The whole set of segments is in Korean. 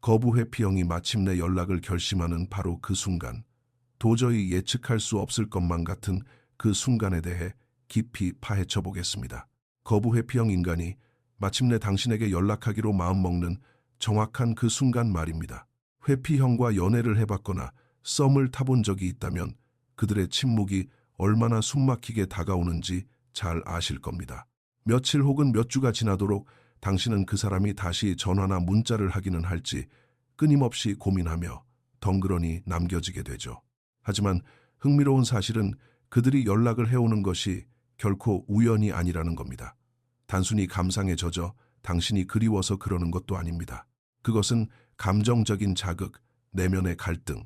거부 회피형이 마침내 연락을 결심하는 바로 그 순간, 도저히 예측할 수 없을 것만 같은 그 순간에 대해 깊이 파헤쳐 보겠습니다. 거부 회피형 인간이 마침내 당신에게 연락하기로 마음먹는 정확한 그 순간 말입니다. 회피형과 연애를 해봤거나 썸을 타본 적이 있다면 그들의 침묵이 얼마나 숨막히게 다가오는지 잘 아실 겁니다. 며칠 혹은 몇 주가 지나도록 당신은 그 사람이 다시 전화나 문자를 하기는 할지 끊임없이 고민하며 덩그러니 남겨지게 되죠. 하지만 흥미로운 사실은 그들이 연락을 해오는 것이 결코 우연이 아니라는 겁니다. 단순히 감상에 젖어 당신이 그리워서 그러는 것도 아닙니다. 그것은 감정적인 자극, 내면의 갈등,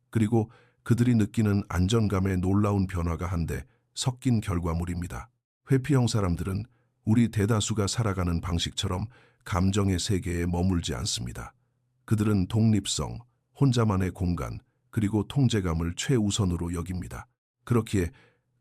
그리고 그들이 느끼는 안정감의 놀라운 변화가 한데 섞인 결과물입니다. 회피형 사람들은 우리 대다수가 살아가는 방식처럼 감정의 세계에 머물지 않습니다. 그들은 독립성, 혼자만의 공간, 그리고 통제감을 최우선으로 여깁니다. 그렇기에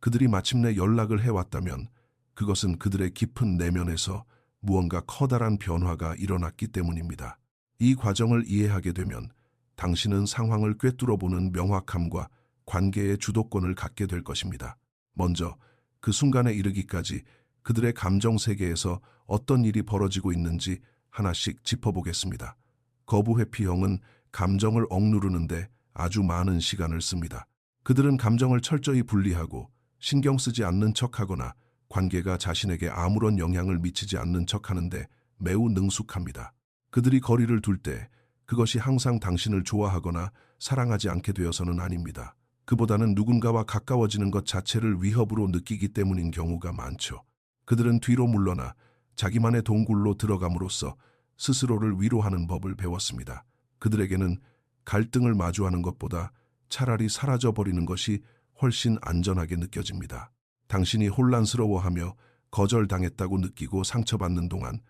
그들이 마침내 연락을 해왔다면 그것은 그들의 깊은 내면에서 무언가 커다란 변화가 일어났기 때문입니다. 이 과정을 이해하게 되면 당신은 상황을 꿰뚫어보는 명확함과 관계의 주도권을 갖게 될 것입니다. 먼저 그 순간에 이르기까지 그들의 감정 세계에서 어떤 일이 벌어지고 있는지 하나씩 짚어보겠습니다. 거부 회피형은 감정을 억누르는데 아주 많은 시간을 씁니다. 그들은 감정을 철저히 분리하고 신경 쓰지 않는 척하거나 관계가 자신에게 아무런 영향을 미치지 않는 척하는데 매우 능숙합니다. 그들이 거리를 둘 때 그것이 항상 당신을 좋아하거나 사랑하지 않게 되어서는 아닙니다. 그보다는 누군가와 가까워지는 것 자체를 위협으로 느끼기 때문인 경우가 많죠. 그들은 뒤로 물러나 자기만의 동굴로 들어감으로써 스스로를 위로하는 법을 배웠습니다. 그들에게는 갈등을 마주하는 것보다 차라리 사라져버리는 것이 훨씬 안전하게 느껴집니다. 당신이 혼란스러워하며 거절당했다고 느끼고 상처받는 동안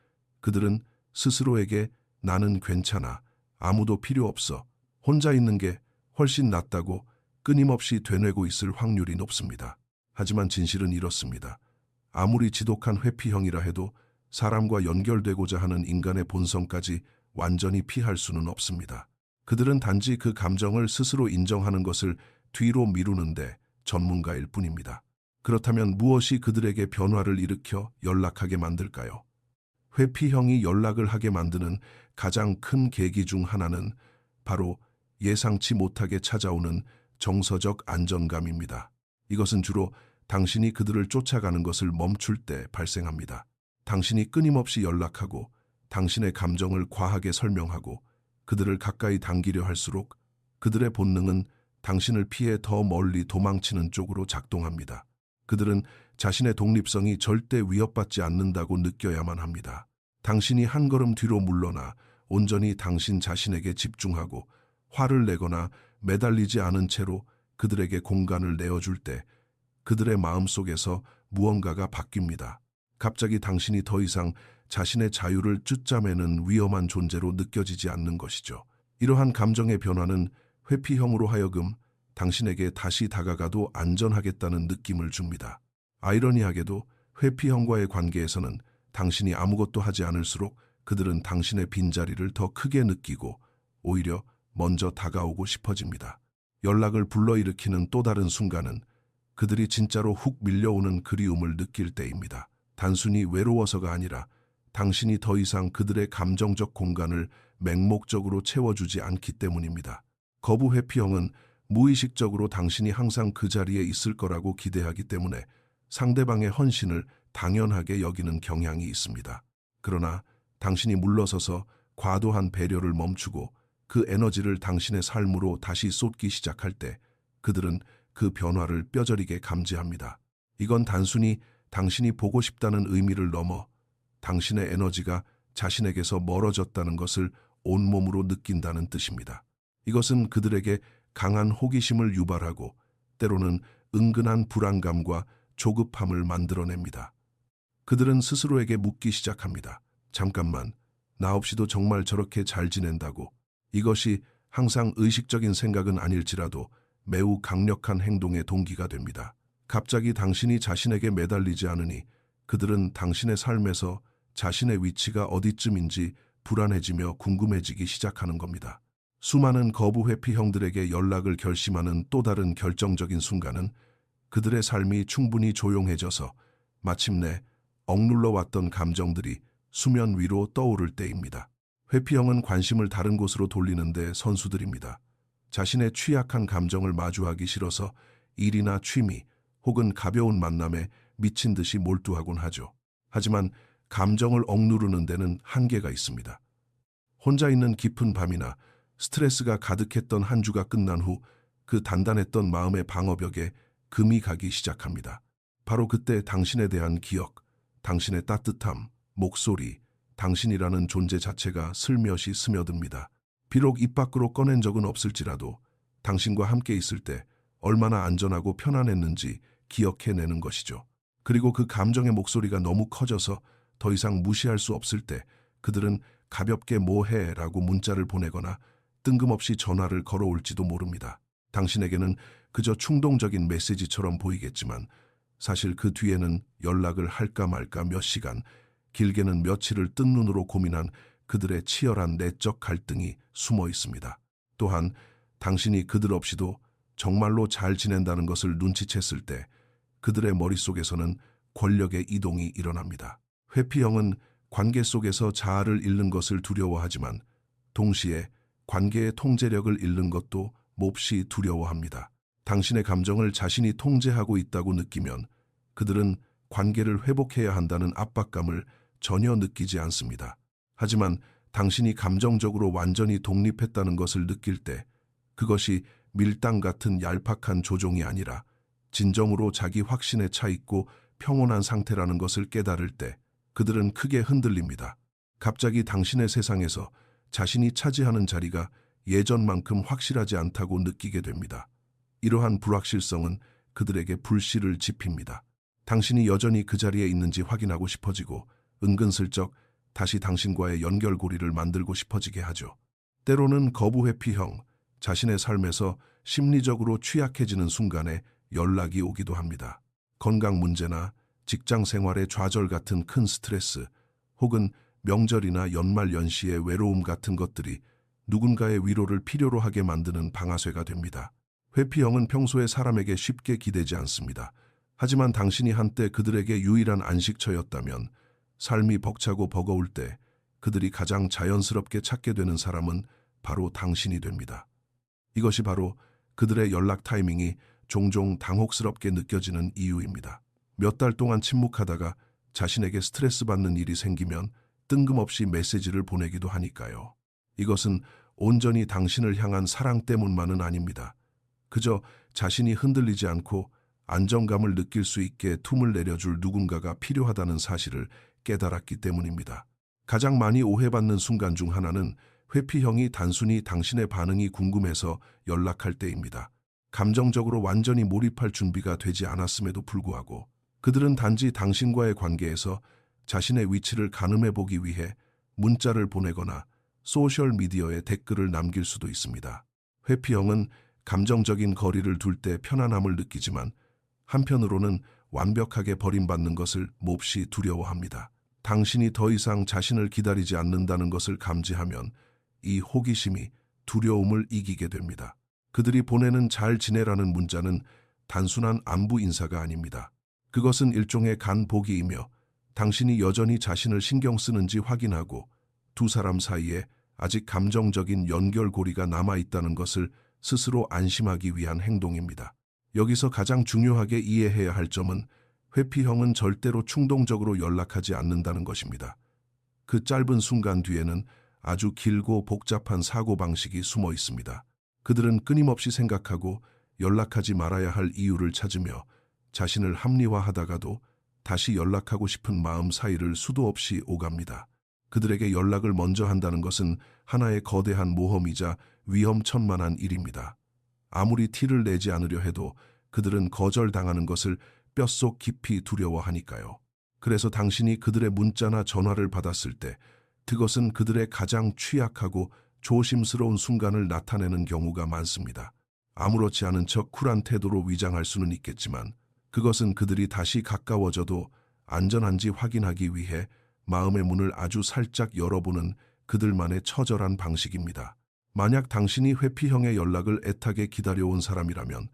그들은 스스로에게 나는 괜찮아, 아무도 필요 없어, 혼자 있는 게 훨씬 낫다고 끊임없이 되뇌고 있을 확률이 높습니다. 하지만 진실은 이렇습니다. 아무리 지독한 회피형이라 해도 사람과 연결되고자 하는 인간의 본성까지 완전히 피할 수는 없습니다. 그들은 단지 그 감정을 스스로 인정하는 것을 뒤로 미루는데 전문가일 뿐입니다. 그렇다면 무엇이 그들에게 변화를 일으켜 연락하게 만들까요? 회피형이 연락을 하게 만드는 가장 큰 계기 중 하나는 바로 예상치 못하게 찾아오는 정서적 안정감입니다. 이것은 주로 당신이 그들을 쫓아가는 것을 멈출 때 발생합니다. 당신이 끊임없이 연락하고 당신의 감정을 과하게 설명하고 그들을 가까이 당기려 할수록 그들의 본능은 당신을 피해 더 멀리 도망치는 쪽으로 작동합니다. 그들은 자신의 독립성이 절대 위협받지 않는다고 느껴야만 합니다. 당신이 한 걸음 뒤로 물러나 온전히 당신 자신에게 집중하고 화를 내거나 매달리지 않은 채로 그들에게 공간을 내어줄 때 그들의 마음속에서 무언가가 바뀝니다. 갑자기 당신이 더 이상 자신의 자유를 쭌자매는 위험한 존재로 느껴지지 않는 것이죠. 이러한 감정의 변화는 회피형으로 하여금 당신에게 다시 다가가도 안전하겠다는 느낌을 줍니다. 아이러니하게도 회피형과의 관계에서는 당신이 아무것도 하지 않을수록 그들은 당신의 빈자리를 더 크게 느끼고 오히려 먼저 다가오고 싶어집니다. 연락을 불러일으키는 또 다른 순간은 그들이 진짜로 훅 밀려오는 그리움을 느낄 때입니다. 단순히 외로워서가 아니라 당신이 더 이상 그들의 감정적 공간을 맹목적으로 채워주지 않기 때문입니다. 거부 회피형은 무의식적으로 당신이 항상 그 자리에 있을 거라고 기대하기 때문에 상대방의 헌신을 당연하게 여기는 경향이 있습니다. 그러나 당신이 물러서서 과도한 배려를 멈추고 그 에너지를 당신의 삶으로 다시 쏟기 시작할 때 그들은 그 변화를 뼈저리게 감지합니다. 이건 단순히 당신이 보고 싶다는 의미를 넘어 당신의 에너지가 자신에게서 멀어졌다는 것을 온몸으로 느낀다는 뜻입니다. 이것은 그들에게 강한 호기심을 유발하고 때로는 은근한 불안감과 조급함을 만들어냅니다. 그들은 스스로에게 묻기 시작합니다. 잠깐만, 나 없이도 정말 저렇게 잘 지낸다고. 이것이 항상 의식적인 생각은 아닐지라도 매우 강력한 행동의 동기가 됩니다. 갑자기 당신이 자신에게 매달리지 않으니 그들은 당신의 삶에서 자신의 위치가 어디쯤인지 불안해지며 궁금해지기 시작하는 겁니다. 수많은 거부 회피 형들에게 연락을 결심하는 또 다른 결정적인 순간은 그들의 삶이 충분히 조용해져서 마침내 억눌러 왔던 감정들이 수면 위로 떠오를 때입니다. 회피형은 관심을 다른 곳으로 돌리는데 선수들입니다. 자신의 취약한 감정을 마주하기 싫어서 일이나 취미 혹은 가벼운 만남에 미친 듯이 몰두하곤 하죠. 하지만 감정을 억누르는 데는 한계가 있습니다. 혼자 있는 깊은 밤이나 스트레스가 가득했던 한 주가 끝난 후 그 단단했던 마음의 방어벽에 금이 가기 시작합니다. 바로 그때 당신에 대한 기억, 당신의 따뜻함, 목소리, 당신이라는 존재 자체가 슬며시 스며듭니다. 비록 입 밖으로 꺼낸 적은 없을지라도 당신과 함께 있을 때 얼마나 안전하고 편안했는지 기억해내는 것이죠. 그리고 그 감정의 목소리가 너무 커져서 더 이상 무시할 수 없을 때 그들은 가볍게 뭐해? 라고 문자를 보내거나 뜬금없이 전화를 걸어올지도 모릅니다. 당신에게는 그저 충동적인 메시지처럼 보이겠지만 사실 그 뒤에는 연락을 할까 말까 몇 시간, 길게는 며칠을 뜬 눈으로 고민한 그들의 치열한 내적 갈등이 숨어 있습니다. 또한 당신이 그들 없이도 정말로 잘 지낸다는 것을 눈치챘을 때 그들의 머릿속에서는 권력의 이동이 일어납니다. 회피형은 관계 속에서 자아를 잃는 것을 두려워하지만 동시에 관계의 통제력을 잃는 것도 몹시 두려워합니다. 당신의 감정을 자신이 통제하고 있다고 느끼면 그들은 관계를 회복해야 한다는 압박감을 전혀 느끼지 않습니다. 하지만 당신이 감정적으로 완전히 독립했다는 것을 느낄 때 그것이 밀당 같은 얄팍한 조종이 아니라 진정으로 자기 확신에 차 있고 평온한 상태라는 것을 깨달을 때 그들은 크게 흔들립니다. 갑자기 당신의 세상에서 자신이 차지하는 자리가 예전만큼 확실하지 않다고 느끼게 됩니다. 이러한 불확실성은 그들에게 불씨를 지핍니다. 당신이 여전히 그 자리에 있는지 확인하고 싶어지고 은근슬쩍 다시 당신과의 연결고리를 만들고 싶어지게 하죠. 때로는 거부회피형, 자신의 삶에서 심리적으로 취약해지는 순간에 연락이 오기도 합니다. 건강 문제나 직장 생활의 좌절 같은 큰 스트레스, 혹은 명절이나 연말 연시의 외로움 같은 것들이 누군가의 위로를 필요로 하게 만드는 방아쇠가 됩니다. 회피형은 평소에 사람에게 쉽게 기대지 않습니다. 하지만 당신이 한때 그들에게 유일한 안식처였다면 삶이 벅차고 버거울 때 그들이 가장 자연스럽게 찾게 되는 사람은 바로 당신이 됩니다. 이것이 바로 그들의 연락 타이밍이 종종 당혹스럽게 느껴지는 이유입니다. 몇 달 동안 침묵하다가 자신에게 스트레스 받는 일이 생기면 뜬금없이 메시지를 보내기도 하니까요. 이것은 온전히 당신을 향한 사랑 때문만은 아닙니다. 그저 자신이 흔들리지 않고 안정감을 느낄 수 있게 tum을 내려줄 누군가가 필요하다는 사실을 깨달았기 때문입니다. 가장 많이 오해받는 순간 중 하나는 회피형이 단순히 당신의 반응이 궁금해서 연락할 때입니다. 감정적으로 완전히 몰입할 준비가 되지 않았음에도 불구하고 그들은 단지 당신과의 관계에서 자신의 위치를 가늠해보기 위해 문자를 보내거나 소셜미디어에 댓글을 남길 수도 있습니다. 회피형은 감정적인 거리를 둘 때 편안함을 느끼지만 한편으로는 완벽하게 버림받는 것을 몹시 두려워합니다. 당신이 더 이상 자신을 기다리지 않는다는 것을 감지하면 이 호기심이 두려움을 이기게 됩니다. 그들이 보내는 잘 지내라는 문자는 단순한 안부 인사가 아닙니다. 그것은 일종의 간보기이며 당신이 여전히 자신을 신경 쓰는지 확인하고 두 사람 사이에 아직 감정적인 연결고리가 남아있다는 것을 스스로 안심하기 위한 행동입니다. 여기서 가장 중요하게 이해해야 할 점은 회피형은 절대로 충동적으로 연락하지 않는다는 것입니다. 그 짧은 순간 뒤에는 아주 길고 복잡한 사고방식이 숨어 있습니다. 그들은 끊임없이 생각하고 연락하지 말아야 할 이유를 찾으며 자신을 합리화하다가도 다시 연락하고 싶은 마음 사이를 수도 없이 오갑니다. 그들에게 연락을 먼저 한다는 것은 하나의 거대한 모험이자 위험천만한 일입니다. 아무리 티를 내지 않으려 해도 그들은 거절당하는 것을 뼛속 깊이 두려워하니까요. 그래서 당신이 그들의 문자나 전화를 받았을 때 그것은 그들의 가장 취약하고 조심스러운 순간을 나타내는 경우가 많습니다. 아무렇지 않은 척 쿨한 태도로 위장할 수는 있겠지만 그것은 그들이 다시 가까워져도 안전한지 확인하기 위해 마음의 문을 아주 살짝 열어보는 그들만의 처절한 방식입니다. 만약 당신이 회피형의 연락을 애타게 기다려온 사람이라면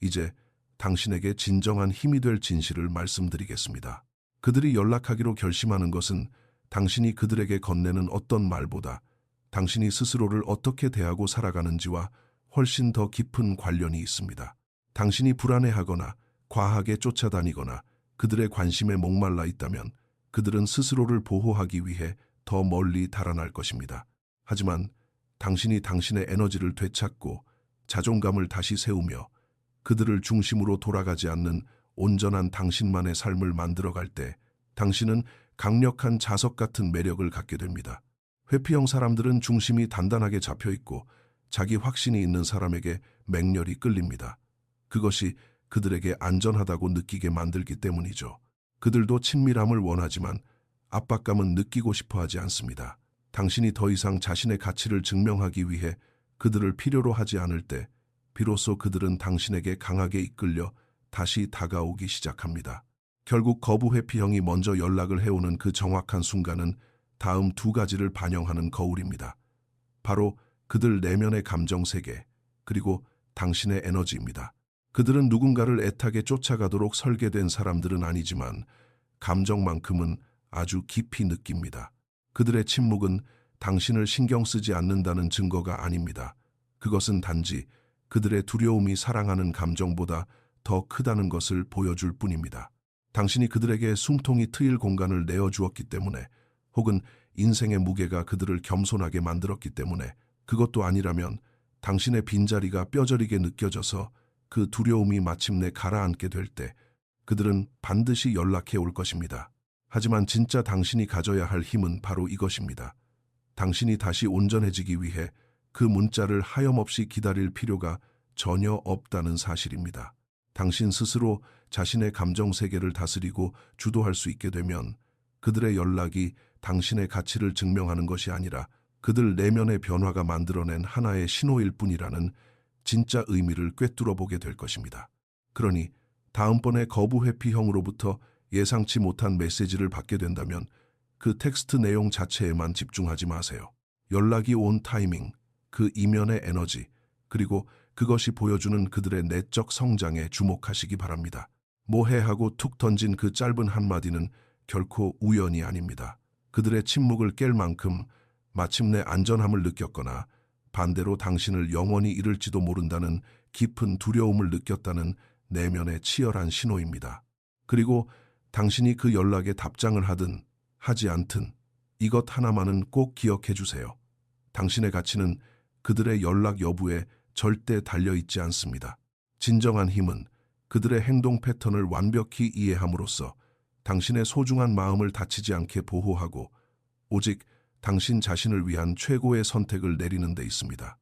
이제 당신에게 진정한 힘이 될 진실을 말씀드리겠습니다. 그들이 연락하기로 결심하는 것은 당신이 그들에게 건네는 어떤 말보다 당신이 스스로를 어떻게 대하고 살아가는지와 훨씬 더 깊은 관련이 있습니다. 당신이 불안해하거나 과하게 쫓아다니거나 그들의 관심에 목말라 있다면 그들은 스스로를 보호하기 위해 더 멀리 달아날 것입니다. 하지만 당신이 당신의 에너지를 되찾고 자존감을 다시 세우며 그들을 중심으로 돌아가지 않는 온전한 당신만의 삶을 만들어갈 때 당신은 강력한 자석 같은 매력을 갖게 됩니다. 회피형 사람들은 중심이 단단하게 잡혀있고 자기 확신이 있는 사람에게 맹렬히 끌립니다. 그것이 그들에게 안전하다고 느끼게 만들기 때문이죠. 그들도 친밀함을 원하지만 압박감은 느끼고 싶어 하지 않습니다. 당신이 더 이상 자신의 가치를 증명하기 위해 그들을 필요로 하지 않을 때 비로소 그들은 당신에게 강하게 이끌려 다시 다가오기 시작합니다. 결국 거부 회피형이 먼저 연락을 해오는 그 정확한 순간은 다음 두 가지를 반영하는 거울입니다. 바로 그들 내면의 감정 세계, 그리고 당신의 에너지입니다. 그들은 누군가를 애타게 쫓아가도록 설계된 사람들은 아니지만 감정만큼은 아주 깊이 느낍니다. 그들의 침묵은 당신을 신경 쓰지 않는다는 증거가 아닙니다. 그것은 단지 그들의 두려움이 사랑하는 감정보다 더 크다는 것을 보여줄 뿐입니다. 당신이 그들에게 숨통이 트일 공간을 내어주었기 때문에, 혹은 인생의 무게가 그들을 겸손하게 만들었기 때문에, 그것도 아니라면 당신의 빈자리가 뼈저리게 느껴져서 그 두려움이 마침내 가라앉게 될 때 그들은 반드시 연락해 올 것입니다. 하지만 진짜 당신이 가져야 할 힘은 바로 이것입니다. 당신이 다시 온전해지기 위해 그 문자를 하염없이 기다릴 필요가 전혀 없다는 사실입니다. 당신 스스로 자신의 감정 세계를 다스리고 주도할 수 있게 되면 그들의 연락이 당신의 가치를 증명하는 것이 아니라 그들 내면의 변화가 만들어낸 하나의 신호일 뿐이라는 진짜 의미를 꿰뚫어 보게 될 것입니다. 그러니 다음번에 거부 회피형으로부터 예상치 못한 메시지를 받게 된다면 그 텍스트 내용 자체에만 집중하지 마세요. 연락이 온 타이밍, 그 이면의 에너지, 그리고 그것이 보여주는 그들의 내적 성장에 주목하시기 바랍니다. 뭐해 하고 툭 던진 그 짧은 한마디는 결코 우연이 아닙니다. 그들의 침묵을 깰 만큼 마침내 안전함을 느꼈거나 반대로 당신을 영원히 잃을지도 모른다는 깊은 두려움을 느꼈다는 내면의 치열한 신호입니다. 그리고 당신이 그 연락에 답장을 하든 하지 않든 이것 하나만은 꼭 기억해 주세요. 당신의 가치는 그들의 연락 여부에 절대 달려있지 않습니다. 진정한 힘은 그들의 행동 패턴을 완벽히 이해함으로써 당신의 소중한 마음을 다치지 않게 보호하고 오직 당신 자신을 위한 최고의 선택을 내리는 데 있습니다.